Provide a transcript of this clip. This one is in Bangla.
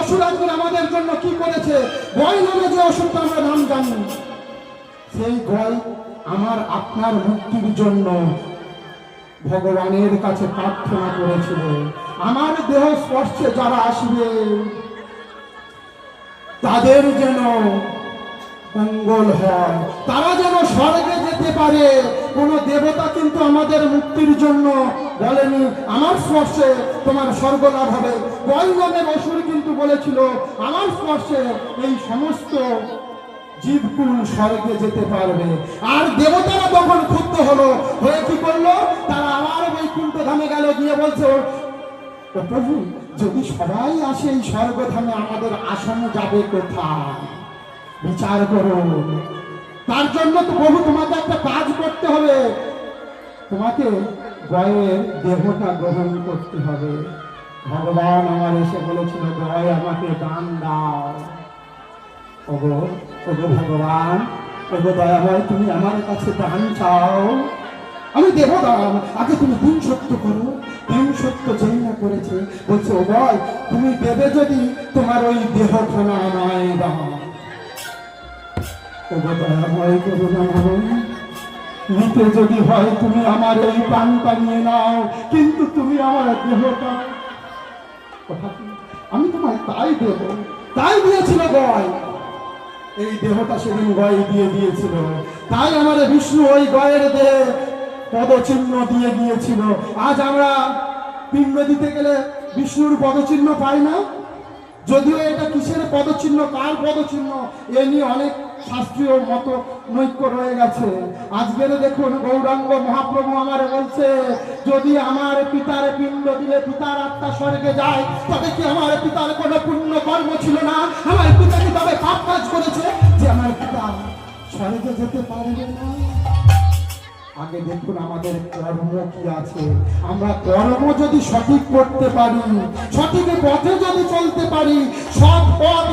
অসুর একদিন আমাদের জন্য কি করেছে? গয় নামে যে অসুরটা আমরা নাম জানি, সেই গয় আমার আপনার মুক্তির জন্য ভগবানের কাছে প্রার্থনা করেছিল, আমার দেহ স্পর্শে যারা আসবে তাদের যেন মঙ্গল হয়, তারা যেন স্বর্গে যেতে পারে। কোন দেবতা কিন্তু আমাদের মুক্তির জন্য বলেনি আমার স্পর্শে তোমার স্বর্গ লাভ হবে। গয় নামের অসুর কিন্তু বলেছিল আমার স্পর্শে এই সমস্ত জীবকুল স্বর্গে যেতে পারবে। আর দেবতারা তখন ক্ষুব্ধ হলো, হয়ে কি করলো? তারা আবার বৈকুণ্ঠ ধামে গেল, গিয়ে বলছে ও প্রভু, যদি সবাই আসে এই স্বর্গধামে আমাদের আসন যাবে কোথায়? বিচার করো। তার জন্য তো প্রভু তোমাকে একটা কাজ করতে হবে, তোমাকে গয়ের দেহটা গ্রহণ করতে হবে। ভগবান আমার এসে বলেছিল গয় আমাকে দান দাও। ওগো ওগো ভগবান, ওগো দয়াময়, তুমি আমার কাছে দান চাও, আমি দেব দান। আগে তুমি দিন সত্য করো। দিন সত্য যেই না করেছে, বলছে ও গয় তুমি দেবে যদি তোমার ওই দেহখানা আমায় দাও। ওগো দয়াময় করুণাময়, নিতে যদি হয় তুমি আমার এই প্রাণটা নিয়ে নাও, কিন্তু তুমি আমার দেহটা আমি তোমায় তাই দেব। তাই দিয়েছিল গয়, এই দেহটা সেদিন গয় দিয়ে দিয়েছিল। তাই আমার বিষ্ণু ওই গয়ের দেহে পদচিহ্ন দিয়ে গিয়েছিল। আজ আমরা পিণ্ড দিতে গেলে বিষ্ণুর পদচিহ্ন পাই না, যদিও এটা কিসের পদচিহ্ন, কার পদচিহ্ন, এ নিয়ে অনেক শাস্ত্রীয় মত নৈক্য রয়ে গেছে। আজকের দেখুন গৌরাঙ্গ মহাপ্রভু আমার বলছে, যদি আমার পিতার পিণ্ড দিলে পিতার আত্মা স্বর্গে যায়, তবে কি আমার পিতার কোনো পুণ্য কর্ম ছিল না? আমার পিতা কি তবে পাপ কাজ করেছে যে আমার পিতা স্বর্গে যেতে পারবে না? আগে দেখুন আমাদের কর্ম কি আছে। আমরা কর্ম যদি সঠিক করতে পারি, সঠিক পথে যদি চলতে পারি, সব পথ